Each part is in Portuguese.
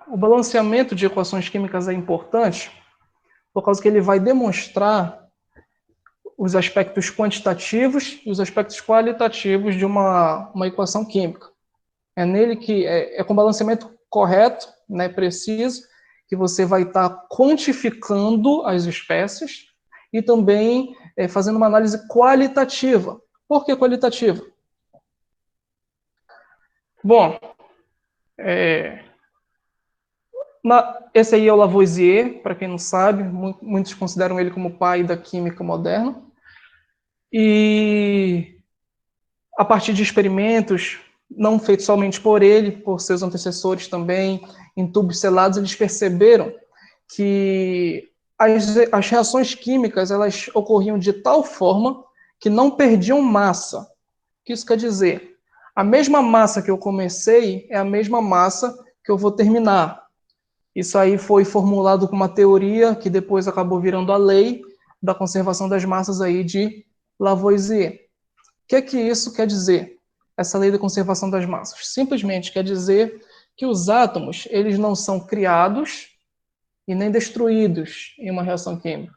O balanceamento de equações químicas é importante por causa que ele vai demonstrar os aspectos quantitativos e os aspectos qualitativos de uma equação química. É nele que é com balanceamento correto, né, preciso, que você vai estar quantificando as espécies e também fazendo uma análise qualitativa. Por que qualitativa? Bom, esse aí é o Lavoisier, para quem não sabe, muitos consideram ele como o pai da química moderna. E a partir de experimentos, não feitos somente por ele, por seus antecessores também, em tubos selados, eles perceberam que as reações químicas elas ocorriam de tal forma que não perdiam massa. O que isso quer dizer? A mesma massa que eu comecei é a mesma massa que eu vou terminar. Isso aí foi formulado com uma teoria que depois acabou virando a lei da conservação das massas aí de Lavoisier. O que isso quer dizer? Essa lei da conservação das massas simplesmente quer dizer que os átomos eles não são criados e nem destruídos em uma reação química.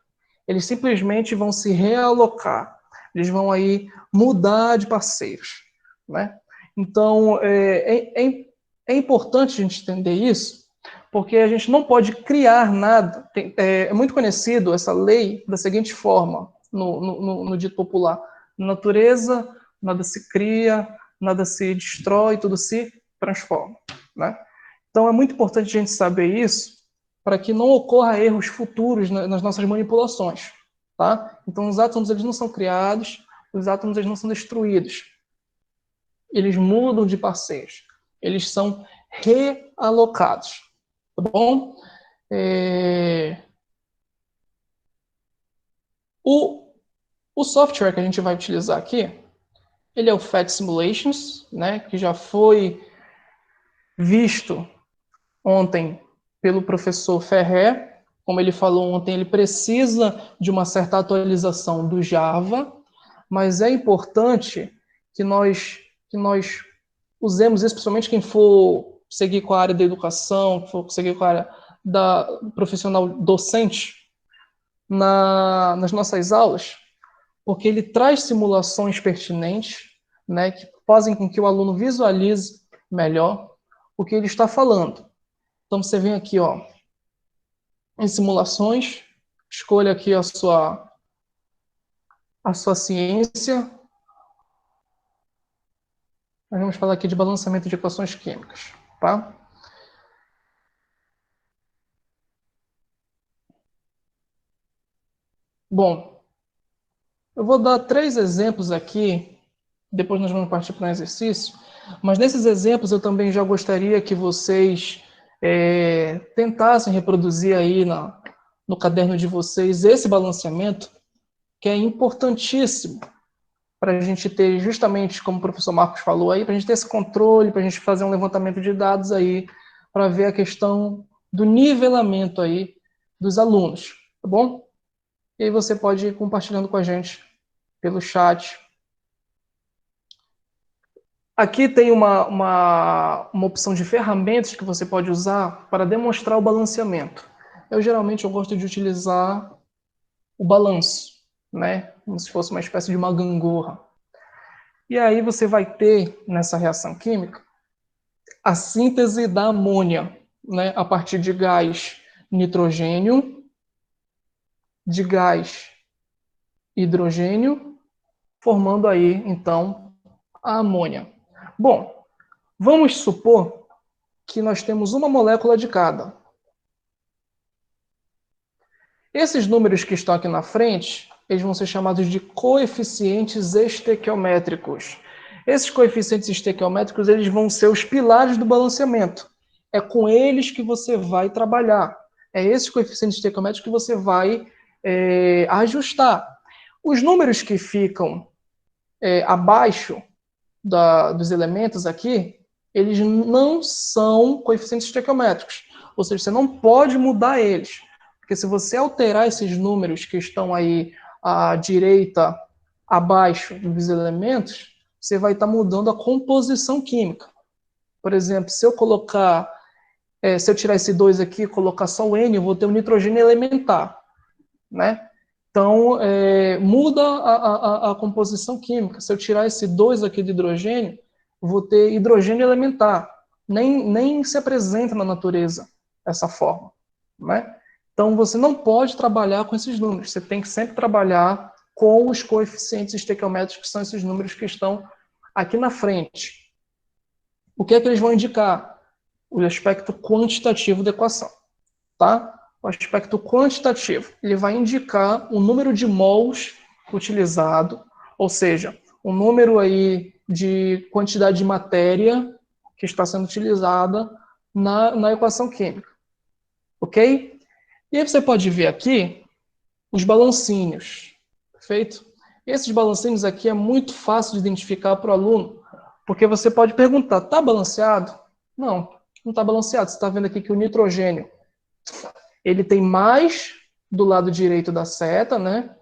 Eles simplesmente vão se realocar. Eles vão aí mudar de parceiros, né? Então é importante a gente entender isso, porque a gente não pode criar nada. É muito conhecido essa lei da seguinte forma no dito popular: na natureza nada se cria, nada se destrói, tudo se transforma, né? Então é muito importante a gente saber isso para que não ocorra erros futuros nas nossas manipulações, tá? Então os átomos eles não são criados, os átomos eles não são destruídos, eles mudam de parceiros, eles são realocados, tá bom? O software que a gente vai utilizar aqui, ele é o PhET Simulations, né, que já foi visto ontem pelo professor Ferrer. Como ele falou ontem, ele precisa de uma certa atualização do Java, mas é importante que nós usemos isso, principalmente quem for seguir com a área da educação, que for seguir com a área da profissional docente, nas nossas aulas, porque ele traz simulações pertinentes, né, que fazem com que o aluno visualize melhor o que ele está falando. Então você vem aqui, ó, em simulações, escolha aqui a sua ciência. Nós vamos falar aqui de balanceamento de equações químicas, tá? Bom, eu vou dar 3 exemplos aqui, depois nós vamos partir para um exercício, mas nesses exemplos eu também já gostaria que vocês tentassem reproduzir aí no caderno de vocês esse balanceamento, que é importantíssimo para a gente ter, justamente como o professor Marcos falou aí, para a gente ter esse controle, para a gente fazer um levantamento de dados aí, para ver a questão do nivelamento aí dos alunos, tá bom? E aí você pode ir compartilhando com a gente pelo chat. Aqui tem uma opção de ferramentas que você pode usar para demonstrar o balanceamento. Geralmente eu gosto de utilizar o balanço, né? Como se fosse uma espécie de uma gangorra. E aí você vai ter, nessa reação química, a síntese da amônia, né? A partir de gás nitrogênio, de gás hidrogênio, formando aí, então, a amônia. Bom, vamos supor que nós temos uma molécula de cada. Esses números que estão aqui na frente, eles vão ser chamados de coeficientes estequiométricos. Esses coeficientes estequiométricos, eles vão ser os pilares do balanceamento. É com eles que você vai trabalhar. É esses coeficientes estequiométricos que você vai ajustar. Os números que ficam abaixo dos elementos aqui, eles não são coeficientes estequiométricos. Ou seja, você não pode mudar eles. Porque se você alterar esses números que estão aí à direita, abaixo dos elementos, você vai estar mudando a composição química. Por exemplo, se eu colocar se eu tirar esse 2 aqui e colocar só o N, eu vou ter um nitrogênio elementar, né? Então, muda a composição química. Se eu tirar esse 2 aqui de hidrogênio, eu vou ter hidrogênio elementar. Nem se apresenta na natureza essa forma, né? Então, você não pode trabalhar com esses números. Você tem que sempre trabalhar com os coeficientes estequiométricos, que são esses números que estão aqui na frente. O que é que eles vão indicar? O aspecto quantitativo da equação, tá? O aspecto quantitativo, ele vai indicar o número de mols utilizado, ou seja, o número aí de quantidade de matéria que está sendo utilizada na equação química, ok? E aí você pode ver aqui os balancínios, perfeito? Esses balancínios aqui é muito fácil de identificar para o aluno, porque você pode perguntar, está balanceado? Não, não está balanceado. Você está vendo aqui que o nitrogênio ele tem mais do lado direito da seta, né,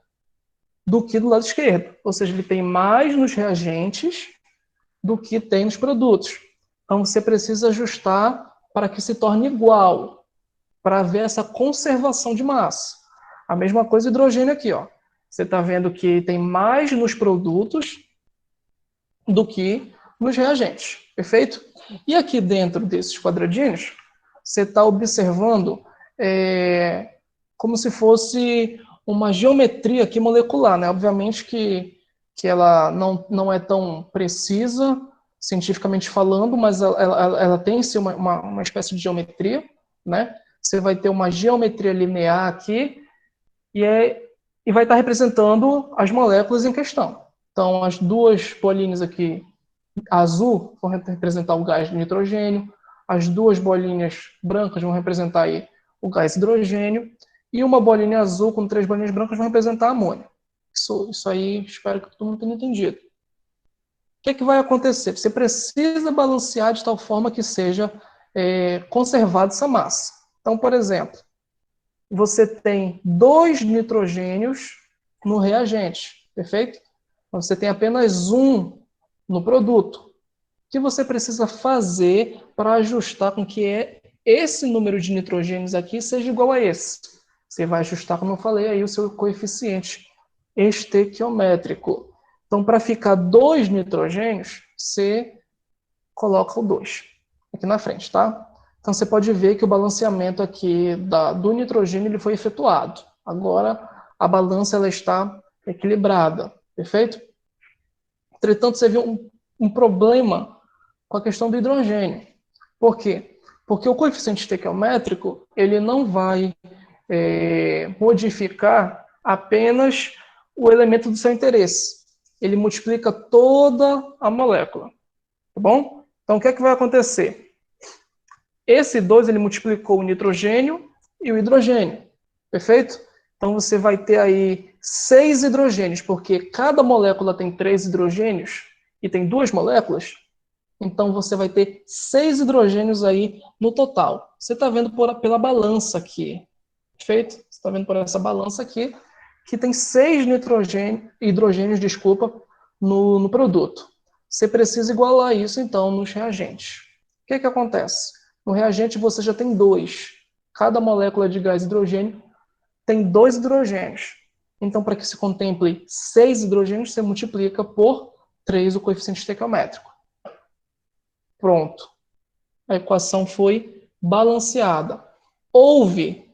do que do lado esquerdo. Ou seja, ele tem mais nos reagentes do que tem nos produtos. Então, você precisa ajustar para que se torne igual, para ver essa conservação de massa. A mesma coisa o hidrogênio aqui, ó. Você está vendo que tem mais nos produtos do que nos reagentes, perfeito? E aqui dentro desses quadradinhos, você está observando como se fosse uma geometria aqui molecular, né? Obviamente que ela não é tão precisa, cientificamente falando, mas ela tem sim uma espécie de geometria, né? Você vai ter uma geometria linear aqui e vai estar representando as moléculas em questão. Então, as duas bolinhas aqui azul vão representar o gás de nitrogênio, as duas bolinhas brancas vão representar aí o gás hidrogênio, e uma bolinha azul com 3 bolinhas brancas vão representar a amônia. Isso aí, espero que todo mundo tenha entendido. O que é que vai acontecer? Você precisa balancear de tal forma que seja conservada essa massa. Então, por exemplo, você tem 2 nitrogênios no reagente, perfeito? Você tem apenas um no produto. O que você precisa fazer para ajustar com que esse número de nitrogênios aqui seja igual a esse? Você vai ajustar, como eu falei, aí o seu coeficiente estequiométrico. Então, para ficar 2 nitrogênios, você coloca o 2 aqui na frente, tá? Então, você pode ver que o balanceamento aqui do nitrogênio ele foi efetuado. Agora, a balança ela está equilibrada, perfeito? Entretanto, você viu um problema com a questão do hidrogênio. Por quê? Porque o coeficiente estequiométrico ele não vai modificar apenas o elemento do seu interesse. Ele multiplica toda a molécula. Tá bom? Então, o que é que vai acontecer? Esse 2 ele multiplicou o nitrogênio e o hidrogênio. Perfeito? Então, você vai ter aí 6 hidrogênios, porque cada molécula tem 3 hidrogênios e tem 2 moléculas. Então, você vai ter 6 hidrogênios aí no total. Você está vendo pela balança aqui. Perfeito? Você está vendo por essa balança aqui, que tem 6 hidrogênios, no produto. Você precisa igualar isso, então, nos reagentes. O que acontece? No reagente, você já tem 2. Cada molécula de gás hidrogênio tem 2 hidrogênios. Então, para que se contemple 6 hidrogênios, você multiplica por 3 o coeficiente estequiométrico. Pronto. A equação foi balanceada. Houve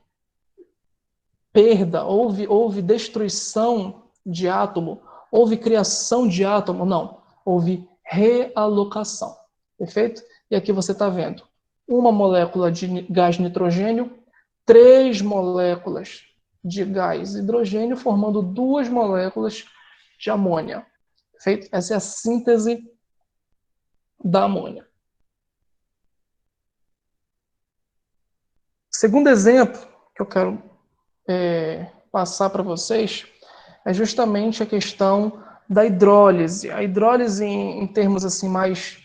perda, houve destruição de átomo, houve criação de átomo? Não. Houve realocação. Perfeito? E aqui você está vendo uma molécula de gás nitrogênio, 3 moléculas de gás hidrogênio, formando 2 moléculas de amônia. Perfeito? Essa é a síntese da amônia. Segundo exemplo que eu quero passar para vocês é justamente a questão da hidrólise. A hidrólise, em termos assim mais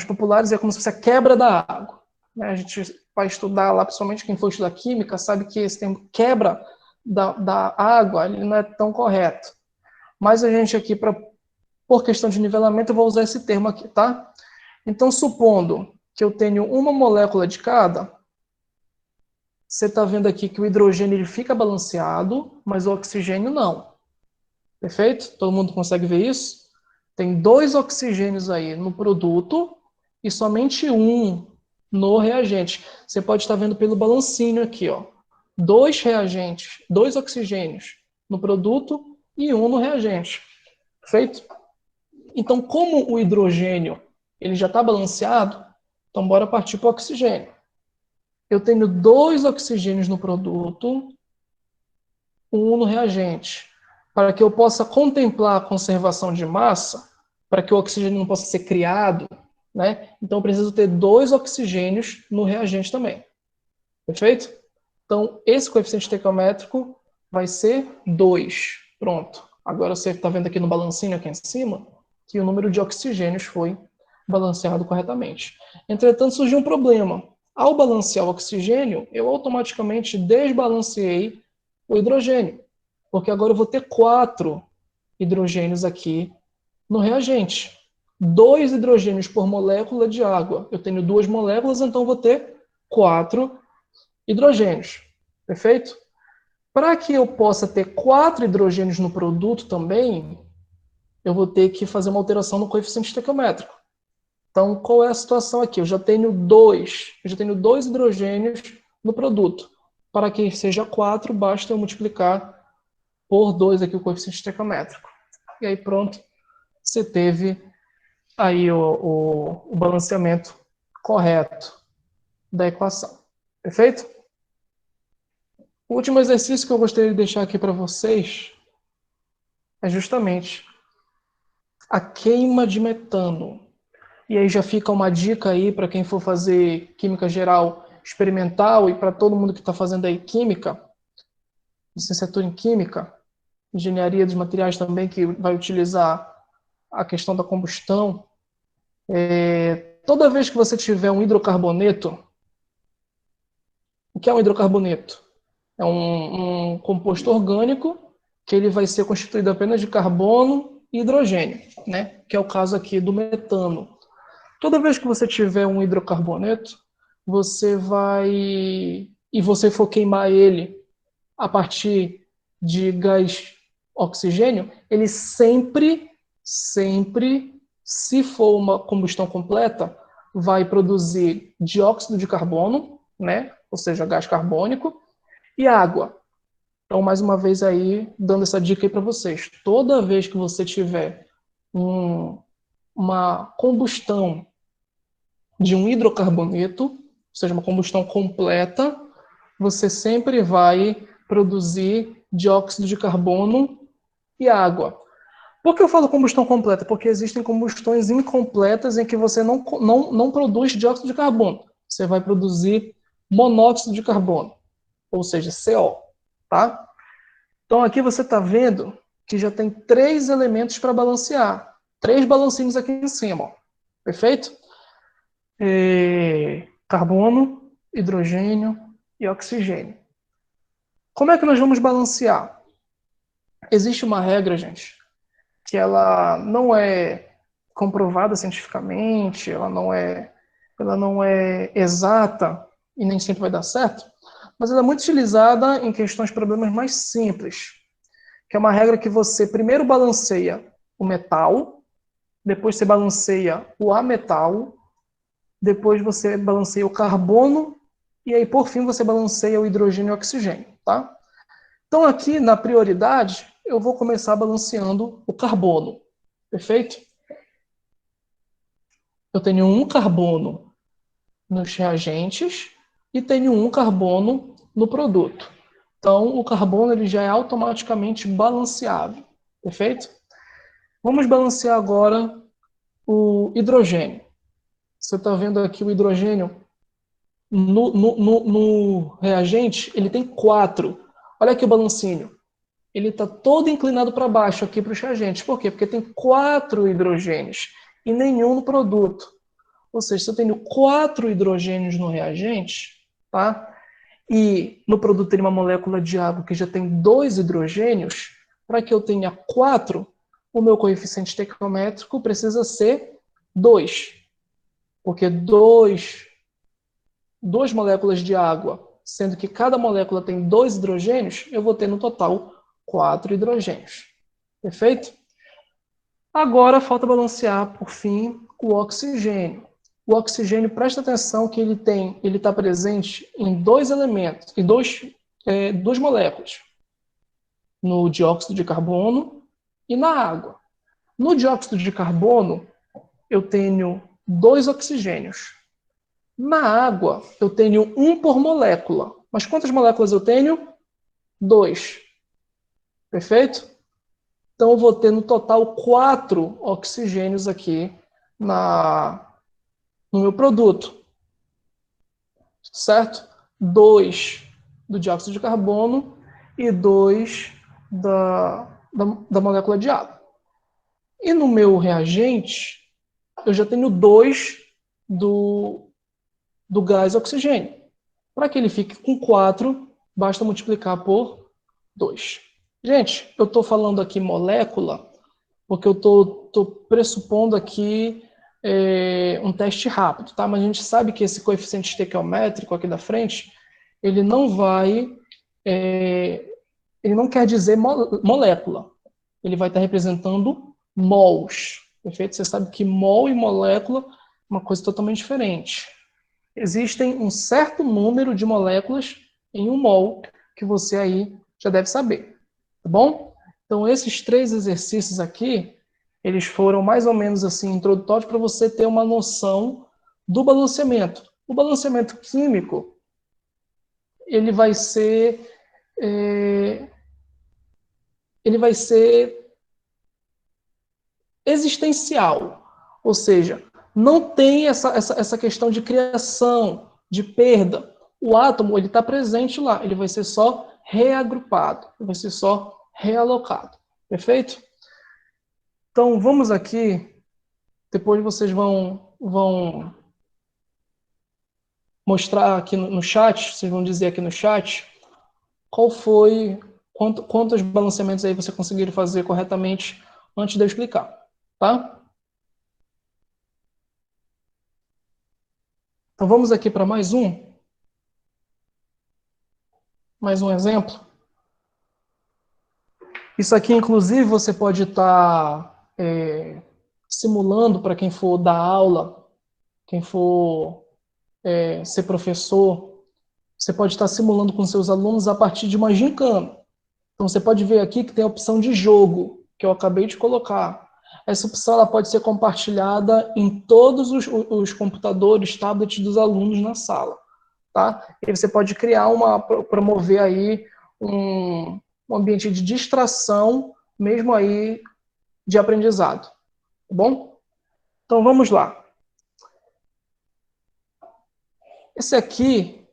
populares, é como se fosse a quebra da água. A gente vai estudar lá, principalmente quem for estudar química, sabe que esse termo quebra da água ele não é tão correto. Mas a gente aqui, por questão de nivelamento, eu vou usar esse termo aqui, tá? Então, supondo que eu tenho uma molécula de cada, Você está vendo aqui que o hidrogênio ele fica balanceado, mas o oxigênio não. Perfeito? Todo mundo consegue ver isso? Tem 2 oxigênios aí no produto e somente um no reagente. Você pode estar vendo pelo balancínio aqui, ó. 2 reagentes, 2 oxigênios no produto e um no reagente. Perfeito? Então, como o hidrogênio ele já está balanceado, então bora partir para o oxigênio. Eu tenho 2 oxigênios no produto, um no reagente. Para que eu possa contemplar a conservação de massa, para que o oxigênio não possa ser criado, né? Então eu preciso ter 2 oxigênios no reagente também. Perfeito? Então, esse coeficiente estequiométrico vai ser 2. Pronto. Agora você está vendo aqui no balancinho aqui em cima que o número de oxigênios foi balanceado corretamente. Entretanto, surgiu um problema. Ao balancear o oxigênio, eu automaticamente desbalanceei o hidrogênio, porque agora eu vou ter 4 hidrogênios aqui no reagente. 2 hidrogênios por molécula de água. Eu tenho 2 moléculas, então vou ter 4 hidrogênios. Perfeito? Para que eu possa ter 4 hidrogênios no produto também, eu vou ter que fazer uma alteração no coeficiente estequiométrico. Então, qual é a situação aqui? Eu já tenho 2 hidrogênios no produto. Para que seja 4, basta eu multiplicar por 2 aqui o coeficiente estequiométrico. E aí pronto, você teve aí o balanceamento correto da equação. Perfeito? O último exercício que eu gostaria de deixar aqui para vocês é justamente a queima de metano. E aí já fica uma dica aí para quem for fazer química geral experimental e para todo mundo que está fazendo aí química, licenciatura em química, engenharia dos materiais também, que vai utilizar a questão da combustão. Toda vez que você tiver um hidrocarboneto, o que é um hidrocarboneto? É um composto orgânico que ele vai ser constituído apenas de carbono e hidrogênio, né? Que é o caso aqui do metano. Toda vez que você tiver um hidrocarboneto, você vai e você for queimar ele a partir de gás oxigênio, ele sempre, se for uma combustão completa, vai produzir dióxido de carbono, né? Ou seja, gás carbônico, e água. Então, mais uma vez aí, dando essa dica aí para vocês. Toda vez que você tiver uma combustão de um hidrocarboneto, ou seja, uma combustão completa, você sempre vai produzir dióxido de carbono e água. Por que eu falo combustão completa? Porque existem combustões incompletas em que você não produz dióxido de carbono. Você vai produzir monóxido de carbono, ou seja, CO. Tá? Então aqui você está vendo que já tem 3 elementos para balancear. 3 balancinhos aqui em cima. Ó. Perfeito? Carbono, hidrogênio e oxigênio. Como é que nós vamos balancear? Existe uma regra, gente, que ela não é comprovada cientificamente, ela não é exata e nem sempre vai dar certo, mas ela é muito utilizada em questões de problemas mais simples, que é uma regra que você primeiro balanceia o metal, depois você balanceia o ametal, depois você balanceia o carbono e aí por fim você balanceia o hidrogênio e o oxigênio, tá? Então aqui na prioridade eu vou começar balanceando o carbono, perfeito? Eu tenho um carbono nos reagentes e tenho um carbono no produto. Então o carbono ele já é automaticamente balanceável, perfeito? Vamos balancear agora o hidrogênio. Você está vendo aqui o hidrogênio no reagente, ele tem 4. Olha aqui o balancínio. Ele está todo inclinado para baixo aqui para os reagentes. Por quê? Porque tem 4 hidrogênios e nenhum no produto. Ou seja, se eu tenho 4 hidrogênios no reagente, tá? E no produto tem uma molécula de água que já tem 2 hidrogênios, para que eu tenha 4, o meu coeficiente estequiométrico precisa ser 2. Porque 2 moléculas de água sendo que cada molécula tem 2 hidrogênios, eu vou ter no total 4 hidrogênios. Perfeito? Agora falta balancear, por fim, o oxigênio. O oxigênio, presta atenção que ele está presente em 2 elementos, em duas moléculas, no dióxido de carbono e na água. No dióxido de carbono, eu tenho 2 oxigênios. Na água, eu tenho 1 por molécula. Mas quantas moléculas eu tenho? 2. Perfeito? Então, eu vou ter no total 4 oxigênios aqui no meu produto. Certo? 2 do dióxido de carbono e 2 da molécula de água. E no meu reagente, eu já tenho 2 do gás oxigênio. Para que ele fique com 4, basta multiplicar por 2. Gente, eu estou falando aqui molécula, porque eu estou pressupondo aqui um teste rápido, tá? Mas a gente sabe que esse coeficiente estequiométrico aqui da frente, ele não ele não quer dizer molécula. Ele vai estar representando mols. Perfeito? Você sabe que mol e molécula é uma coisa totalmente diferente. Existem um certo número de moléculas em um mol que você aí já deve saber, tá bom? Então, esses 3 exercícios aqui, eles foram mais ou menos assim introdutórios para você ter uma noção do balanceamento. O balanceamento químico, ele vai ser existencial, ou seja, não tem essa questão de criação, de perda. O átomo ele está presente lá, ele vai ser só reagrupado, ele vai ser só realocado. Perfeito? Então, vamos aqui, depois vocês vão mostrar aqui no chat, vocês vão dizer aqui no chat, quantos balanceamentos aí vocês conseguiram fazer corretamente antes de eu explicar, tá? Então vamos aqui para mais um exemplo. Isso aqui, inclusive, você pode estar simulando para quem for dar aula, quem for ser professor, você pode estar simulando com seus alunos a partir de uma gincana. Então você pode ver aqui que tem a opção de jogo, que eu acabei de colocar. Essa opção ela pode ser compartilhada em todos os computadores, tablets dos alunos na sala. Tá? E você pode promover aí um ambiente de distração, mesmo aí de aprendizado. Tá bom? Então vamos lá. Esse aqui,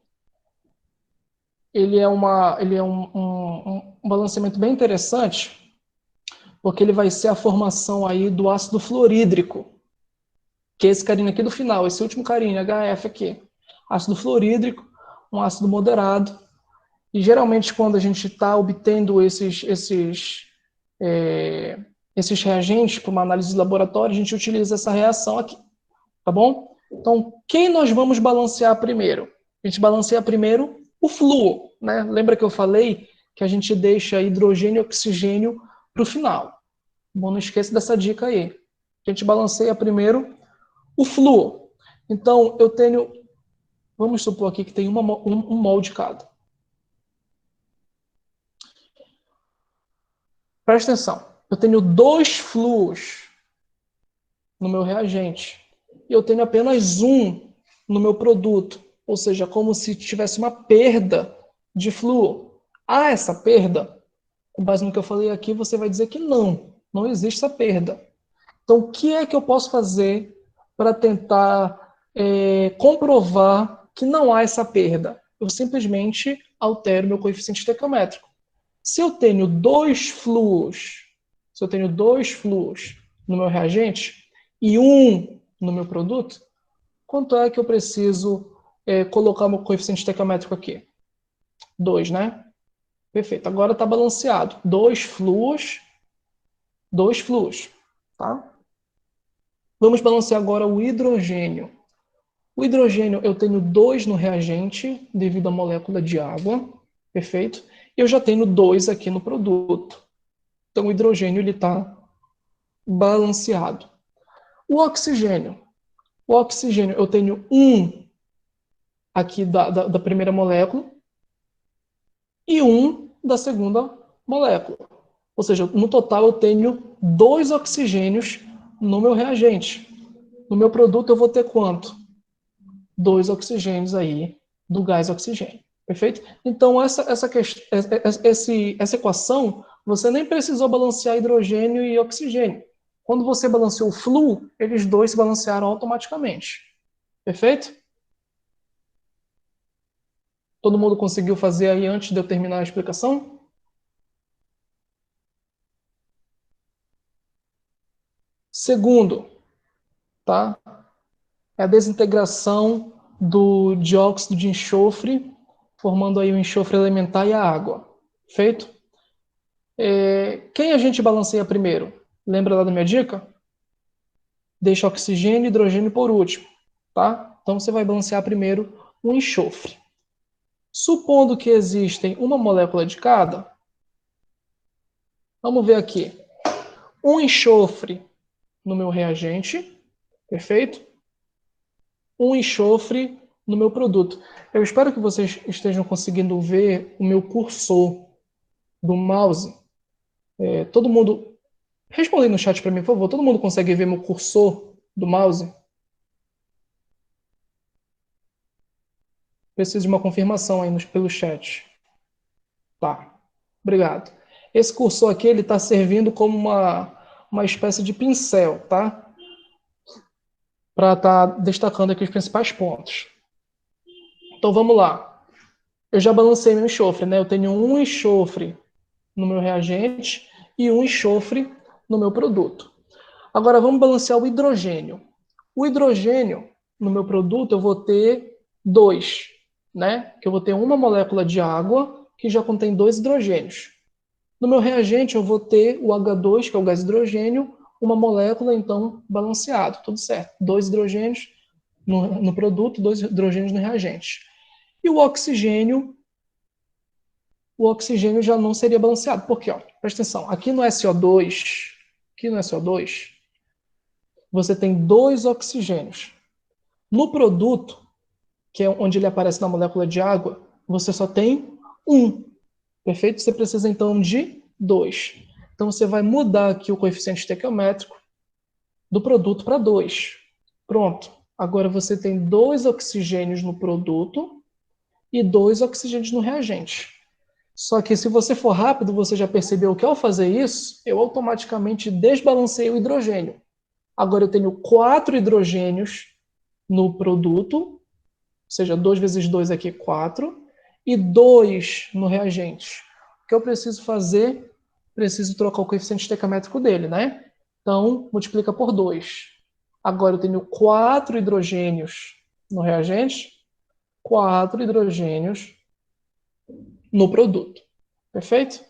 ele é um balanceamento bem interessante, porque ele vai ser a formação aí do ácido fluorídrico, que é esse carinho aqui do final, esse último carinho, HF aqui. Ácido fluorídrico, um ácido moderado, e geralmente quando a gente está obtendo esses reagentes para uma análise de laboratório, a gente utiliza essa reação aqui, tá bom? Então, quem nós vamos balancear primeiro? A gente balanceia primeiro o flúor, né? Lembra que eu falei que a gente deixa hidrogênio e oxigênio para o final. Bom, não esqueça dessa dica aí. A gente balanceia primeiro o flúor. Então, eu tenho, vamos supor aqui que tem um mol de cada. Presta atenção. Eu tenho 2 flúors no meu reagente. E eu tenho apenas 1 no meu produto. Ou seja, como se tivesse uma perda de flúor. Há essa perda? Com base no que eu falei aqui, você vai dizer que não existe essa perda. Então, o que é que eu posso fazer para tentar comprovar que não há essa perda? Eu simplesmente altero meu coeficiente estequiométrico. Se eu tenho 2 flúors, no meu reagente e 1 no meu produto, quanto é que eu preciso colocar meu coeficiente estequiométrico aqui? 2, né? Perfeito. Agora está balanceado. 2 flúors, tá? Vamos balancear agora o hidrogênio. O hidrogênio, eu tenho 2 no reagente, devido à molécula de água, perfeito? E eu já tenho 2 aqui no produto. Então, o hidrogênio está balanceado. O oxigênio. O oxigênio, eu tenho 1 aqui da primeira molécula e 1 da segunda molécula. Ou seja, no total eu tenho 2 oxigênios no meu reagente. No meu produto eu vou ter quanto? 2 oxigênios aí do gás oxigênio. Perfeito? Então, essa equação, você nem precisou balancear hidrogênio e oxigênio. Quando você balanceou o flu, eles dois se balancearam automaticamente. Perfeito? Todo mundo conseguiu fazer aí antes de eu terminar a explicação? Segundo, tá? É a desintegração do dióxido de enxofre, formando aí o enxofre elementar e a água. Feito? Quem a gente balanceia primeiro? Lembra lá da minha dica? Deixa oxigênio e hidrogênio por último, tá? Então você vai balancear primeiro o enxofre. Supondo que existem uma molécula de cada, vamos ver aqui. Um enxofre no meu reagente, perfeito? Um enxofre no meu produto. Eu espero que vocês estejam conseguindo ver o meu cursor do mouse. Todo mundo. Responde no chat para mim, por favor. Todo mundo consegue ver meu cursor do mouse? Preciso de uma confirmação aí pelo chat. Tá. Obrigado. Esse cursor aqui ele está servindo como uma espécie de pincel, tá? Para estar destacando aqui os principais pontos. Então vamos lá. Eu já balancei meu enxofre, né? Eu tenho um enxofre no meu reagente e um enxofre no meu produto. Agora vamos balancear o hidrogênio. O hidrogênio no meu produto eu vou ter 2, né? Que eu vou ter uma molécula de água que já contém 2 hidrogênios. No meu reagente eu vou ter o H2, que é o gás hidrogênio, uma molécula então balanceado, tudo certo. 2 hidrogênios no produto, 2 hidrogênios no reagente. E o oxigênio já não seria balanceado. Por quê? Ó, presta atenção, aqui no SO2, você tem 2 oxigênios. No produto, que é onde ele aparece na molécula de água, você só tem 1. Perfeito? Você precisa então de 2. Então você vai mudar aqui o coeficiente estequiométrico do produto para 2. Pronto. Agora você tem 2 oxigênios no produto e 2 oxigênios no reagente. Só que se você for rápido, você já percebeu que ao fazer isso, eu automaticamente desbalancei o hidrogênio. Agora eu tenho 4 hidrogênios no produto, ou seja, 2 vezes 2 aqui, 4, e 2 no reagente. O que eu preciso fazer? Preciso trocar o coeficiente estequiométrico dele, né? Então, multiplica por 2. Agora eu tenho 4 hidrogênios no reagente, 4 hidrogênios no produto. Perfeito?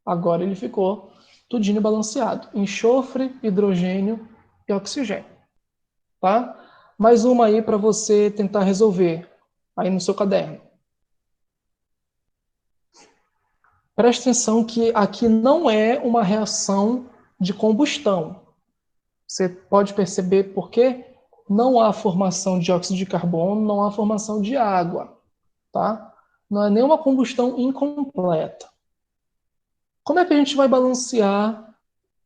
Agora ele ficou tudinho balanceado. Enxofre, hidrogênio e oxigênio. Tá? Mais uma aí para você tentar resolver aí no seu caderno. Preste atenção que aqui não é uma reação de combustão. Você pode perceber por quê? Não há formação de dióxido de carbono, não há formação de água. Tá? Não é nenhuma combustão incompleta. Como é que a gente vai balancear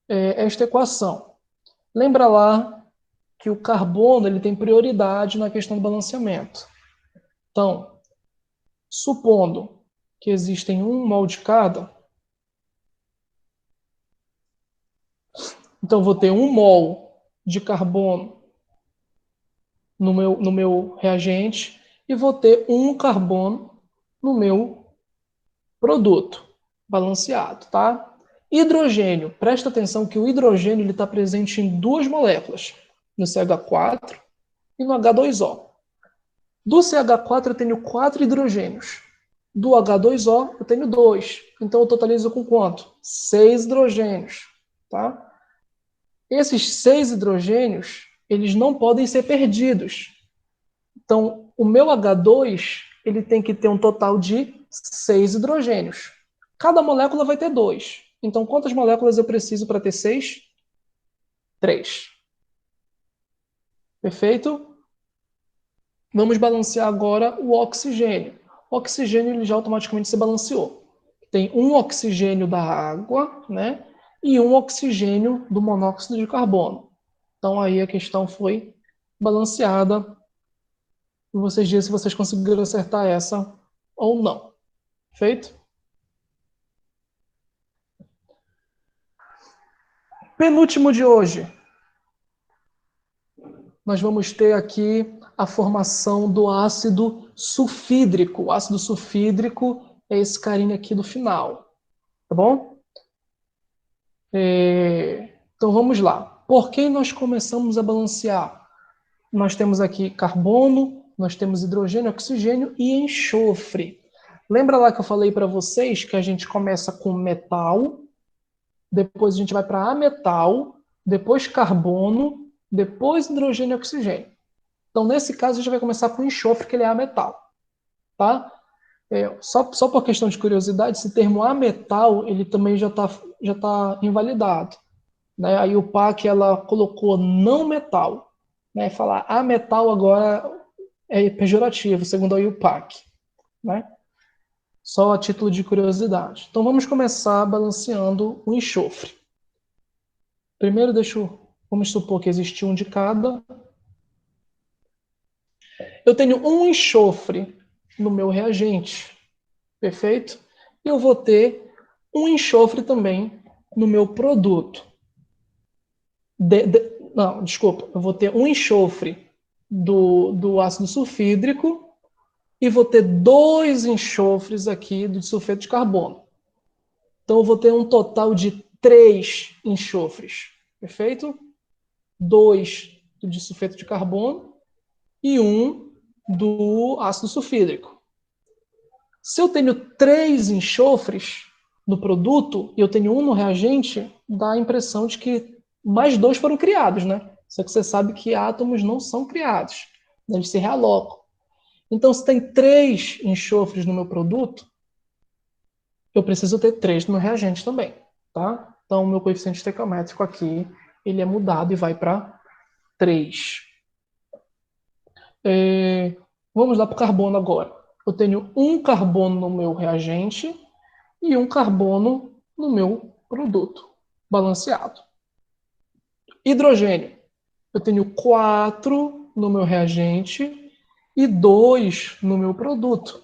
esta equação? Lembra lá que o carbono ele tem prioridade na questão do balanceamento. Então, supondo que existem 1 mol de cada, então vou ter 1 mol de carbono no meu reagente e vou ter 1 carbono no meu produto balanceado, tá? Hidrogênio, presta atenção que o hidrogênio está presente em 2 moléculas, no CH4 e no H2O. Do CH4 eu tenho 4 hidrogênios. Do H2O eu tenho 2. Então eu totalizo com quanto? 6 hidrogênios. Tá? Esses 6 hidrogênios, eles não podem ser perdidos. Então, o meu H2, ele tem que ter um total de 6 hidrogênios. Cada molécula vai ter 2. Então, quantas moléculas eu preciso para ter 6? 3. Perfeito? Vamos balancear agora o oxigênio. O oxigênio ele já automaticamente se balanceou. Tem um oxigênio da água, né? E um oxigênio do monóxido de carbono. Então aí a questão foi balanceada. E vocês dizem se vocês conseguiram acertar essa ou não. Feito? Penúltimo de hoje. Nós vamos ter aqui a formação do ácido sulfídrico. O ácido sulfídrico é esse carinha aqui do final. Tá bom? Então vamos lá. Por que nós começamos a balancear? Nós temos aqui carbono, nós temos hidrogênio, oxigênio e enxofre. Lembra lá que eu falei para vocês que a gente começa com metal, depois a gente vai para ametal, depois carbono, depois hidrogênio e oxigênio. Então, nesse caso, a gente vai começar com enxofre, que ele é ametal. Tá? Só por questão de curiosidade, esse termo ametal, ele também já tá invalidado. Né? A IUPAC ela colocou não metal. Né? Falar ametal agora é pejorativo, segundo a IUPAC. Né? Só a título de curiosidade. Então vamos começar balanceando o enxofre. Primeiro, vamos supor que existe um de cada. Eu tenho um enxofre no meu reagente, perfeito? E eu vou ter um enxofre também no meu produto. Não, desculpa, eu vou ter um enxofre do ácido sulfídrico e vou ter 2 enxofres aqui do sulfeto de carbono. Então eu vou ter um total de 3 enxofres, perfeito? 2 de sulfeto de carbono e um do ácido sulfídrico. Se eu tenho 3 enxofres no produto e eu tenho um no reagente, dá a impressão de que mais 2 foram criados, né? Só que você sabe que átomos não são criados, eles se realocam. Então, se tem 3 enxofres no meu produto, eu preciso ter 3 no meu reagente também, tá? Então, o meu coeficiente estequiométrico aqui, ele é mudado e vai para 3. Vamos lá para o carbono agora. Eu tenho um carbono no meu reagente e um carbono no meu produto, balanceado. Hidrogênio. Eu tenho 4 no meu reagente e 2 no meu produto.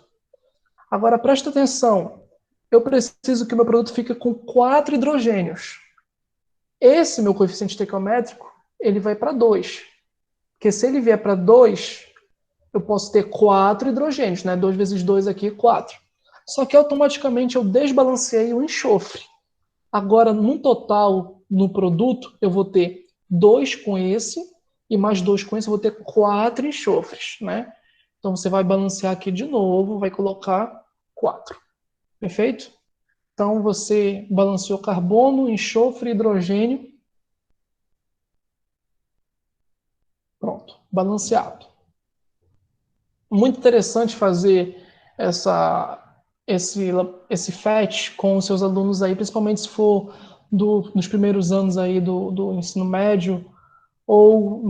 Agora, presta atenção. Eu preciso que o meu produto fique com 4 hidrogênios. Esse meu coeficiente estequiométrico, ele vai para 2. Porque se ele vier para 2, eu posso ter 4 hidrogênios, né? 2 vezes 2 aqui, 4. Só que automaticamente eu desbalanceei o enxofre. Agora, no total, no produto, eu vou ter 2 com esse e mais 2 com esse, eu vou ter 4 enxofres, né? Então, você vai balancear aqui de novo, vai colocar 4. Perfeito? Então, você balanceou carbono, enxofre, hidrogênio. Pronto, balanceado. Muito interessante fazer esse FET com os seus alunos aí, principalmente se for nos primeiros anos aí do ensino médio ou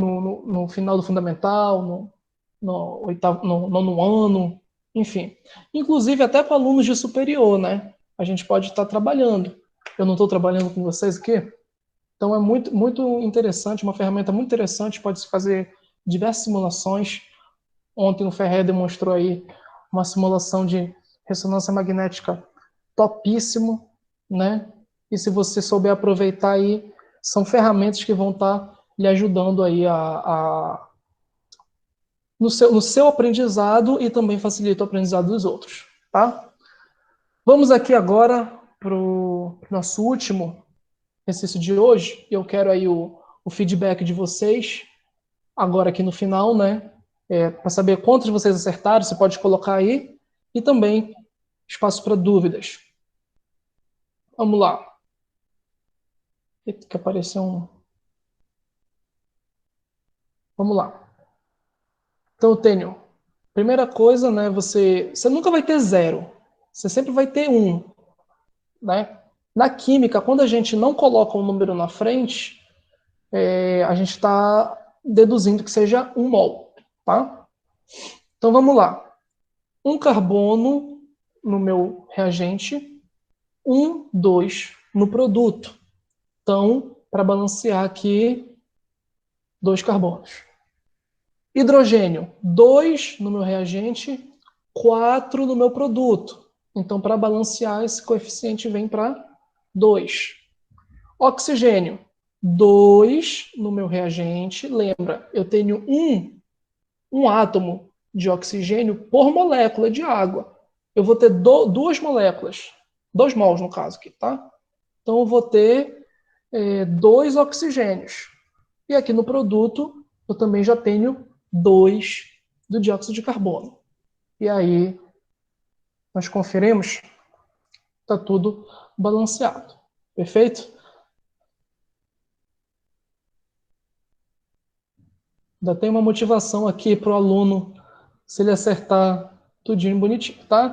no final do fundamental, no nono ano, enfim. Inclusive até para alunos de superior, né? A gente pode estar trabalhando. Eu não estou trabalhando com vocês aqui? Então é muito, muito interessante, uma ferramenta muito interessante, pode-se fazer diversas simulações. Ontem o Ferrer demonstrou aí uma simulação de ressonância magnética topíssimo, né? E se você souber aproveitar aí, são ferramentas que vão estar lhe ajudando aí no seu aprendizado e também facilita o aprendizado dos outros, tá? Vamos aqui agora para o nosso último exercício de hoje. Eu quero aí o feedback de vocês, agora aqui no final, né? Para saber quantos vocês acertaram, você pode colocar aí. E também espaço para dúvidas. Vamos lá. Eita, que apareceu um. Vamos lá. Então eu tenho, primeira coisa, né, você nunca vai ter zero, você sempre vai ter um, né? Na química, quando a gente não coloca um número na frente, a gente está deduzindo que seja um mol, tá? Então vamos lá. Um carbono no meu reagente, 2 no produto. Então, para balancear aqui, 2 carbonos. Hidrogênio, 2 no meu reagente, 4 no meu produto. Então, para balancear, esse coeficiente vem para 2. Oxigênio, 2 no meu reagente. Lembra, eu tenho um átomo de oxigênio por molécula de água. Eu vou ter 2 moléculas, 2 mols no caso aqui, tá? Então, eu vou ter 2 oxigênios. E aqui no produto, eu também já tenho 2 do dióxido de carbono. E aí, nós conferimos, está tudo balanceado. Perfeito? Ainda tem uma motivação aqui para o aluno, se ele acertar tudinho bonitinho, tá?